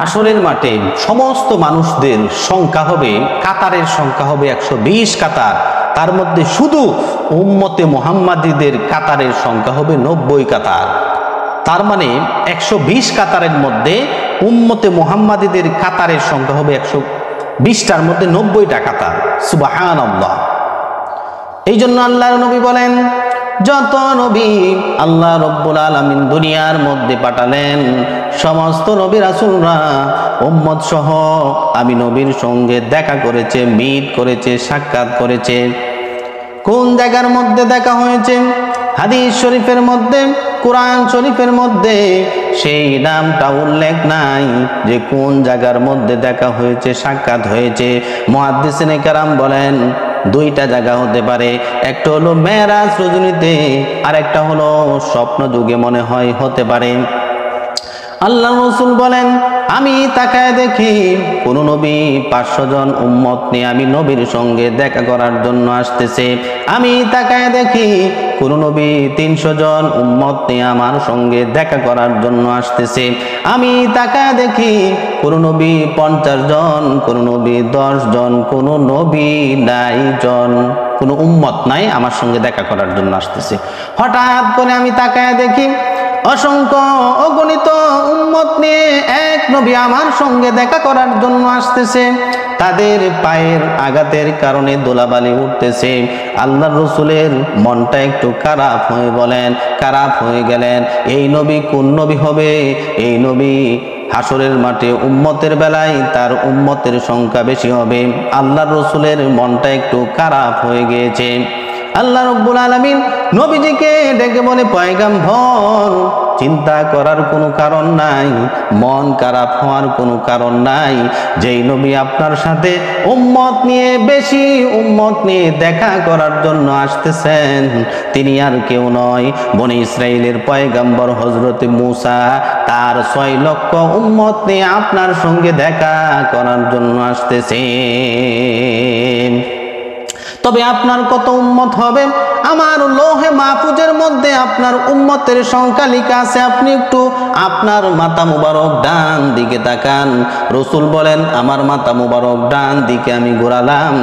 হাসরের মাঠে সমস্ত মানুষদের সংখ্যা হবে, কাতারের সংখ্যা হবে 120 কাতার। তার মধ্যে শুধু উম্মতে মুহাম্মাদীদের কাতারের সংখ্যা হবে 90 কাতার। তার মানে 120 কাতারের মধ্যে উম্মতে মুহাম্মাদীদের কাতারের সংখ্যা হবে 120টার মধ্যে 90টা কাতার। সুবহানাল্লাহ। এই জন্য আল্লাহর নবী বলেন, যত নবী আল্লাহ রব্বুল আলামিন দুনিয়ার মধ্যে পাঠালেন, সমস্ত নবী রাসূলরা উম্মত সহ আমি নবীর সঙ্গে দেখা করেছে, মিট করেছে, সাক্ষাৎ করেছে। কোন জায়গার মধ্যে দেখা হয়েছে? হাদিস শরীফের মধ্যে, কোরআন শরীফের মধ্যে সেই নামটা উল্লেখ নাই যে কোন জায়গার মধ্যে দেখা হয়েছে, সাক্ষাৎ হয়েছে। মুহাদ্দিসিনে কেরাম বলেন দুইটা জায়গা হতে পারে, একটা হলো মেরাজ রজনীতে, আর একটা হলো স্বপ্ন যুগে মনে হয় হতে পারে। আল্লাহ রাসূল বলেন, আমি তাকায় দেখি কোন নবী 500 জন উম্মত নিয়ে আমি নবীর সঙ্গে দেখা করার জন্য আসতেছে। আমি তাকায় দেখি কোন নবী 300 জন উম্মত নিয়ে আমার সঙ্গে দেখা করার জন্য আসতেছে। আমি তাকায় দেখি কোন নবী 50 জন, কোন নবী 10 জন, কোন নবী নাই জন, কোন উম্মত নাই আমার সঙ্গে দেখা করার জন্য আসতেছে। হঠাৎ করে আমি তাকায় দেখি অসংখ্য অগণিত উম্মত নিয়ে এক নবী আমার সঙ্গে দেখা করার জন্য আসতেছে। তাদের পায়ের আঘাতের কারণে দোলাবালি উঠতেছে। আল্লাহর রাসূলের মনটা একটু খারাপ হয়ে গেলেন, এই নবী কোন নবী হবে? এই নবী হাসরের মাঠে উম্মতের বেলায় তার উম্মতের সংখ্যা বেশি হবে। আল্লাহর রাসূলের মনটা একটু খারাপ হয়ে গিয়েছে। আল্লাহ রাব্বুল আলামিন নবীজিকে ডেকে বলে, পয়গম্বর, চিন্তা করার কোনো কারণ নাই, মন খারাপ হওয়ার কোনো কারণ নাই। যেই নবী আপনার সাথে উম্মত নিয়ে, বেশি উম্মত নিয়ে দেখা করার জন্য আসতেছেন, তিনি আর কেউ নয়, বনি ইসরাইলের পয়গম্বর হযরত মূসা। তার 6 লক্ষ উম্মত নিয়ে আপনার সঙ্গে দেখা করার জন্য আসতেছেন। তবে আপনার কত উম্মত হবে? আমার লোহে মাহফুজের মধ্যে আপনার উম্মতের সংখ্যা লেখা আছে। আপনি একটু আপনার মাথা মুবারক ডান দিকে তাকান। রাসূল বলেন, আমার মাথা মুবারক ডান দিকে আমি ঘোরালাম,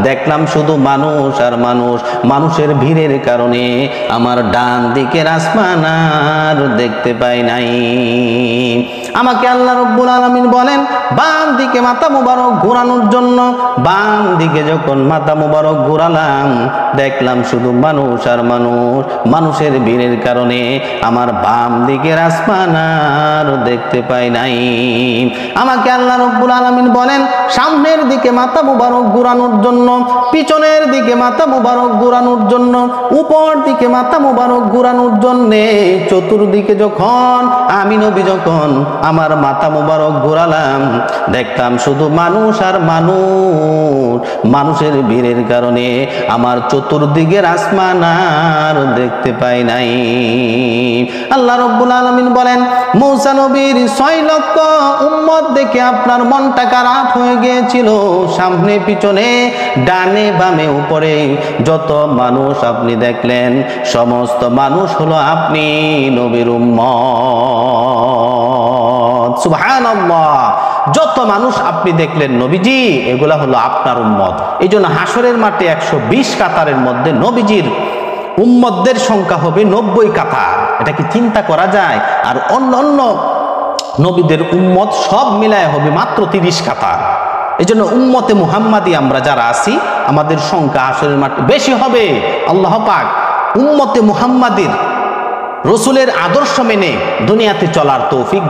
দেখলাম শুধু মানুষ আর মানুষ। মানুষের ভিড়ের কারণে আমার ডান দিকের আসমান আর দেখতে পাই নাই। আমাকে আল্লাহ রাব্বুল আলামিন বলেন, বাম দিকে মাথা মুবারক ঘোরানোর জন্য। বাম দিকে যখন মাথা মুবারক ঘোরালাম, দেখলাম শুধু মানুষ আর মানুষ। মানুষের ভিড়ের কারণে আমার বাম দিকের আসমান আর দেখতে পাই নাই। আমাকে আল্লাহ রাব্বুল আলামিন বলেন, সামনের দিকে মাথা মুবারক ঘোরানোর জন্য, পিছনের দিকে মাথা মুবারক ঘোরানোর জন্য, উপর দিকে মাথা মুবারক ঘোরানোর জন্য। চতুর্দিকে যখন আমি নবী যখন আমার মাথা মুবারক ঘোরালাম, দেখতাম শুধু মানুষ আর মানুষ। মানুষের ভিড়ের কারণে আমার চতুর্দিকের আসমান আর দেখতে পাই নাই। আল্লাহ রাব্বুল আলামিন বলেন, মূসা নবীর 6 লক্ষ উম্মত দেখে আপনার মনটা খারাপ হয়ে গিয়েছিল। সামনে পিছনে ডানে বামে উপরে যত মানুষ আপনি দেখলেন, সমস্ত মানুষ হলো আপনি নবীর উম্মত। সুবহানাল্লাহ। যত মানুষ আপনি দেখলেন নবীজি, এগুলা হলো আপনার উম্মত। এই জন্য হাসরের মাঠে 120 কাতারের মধ্যে নবীজির উম্মতদের সংখ্যা হবে 90 কাতার। এটা কি চিন্তা করা যায়? আর অন্য নবীদের উম্মত সব মিলায় হবে মাত্র 30 কাতার। এই জন্য উম্মতে মুহাম্মাদি আমরা যারা আছি, আমাদের সংখ্যা হাসরের মাঠে বেশি হবে। আল্লাহ পাক উম্মতে মুহাম্মাদির রাসূলের আদর্শ মেনে দুনিয়াতে চলার তৌফিক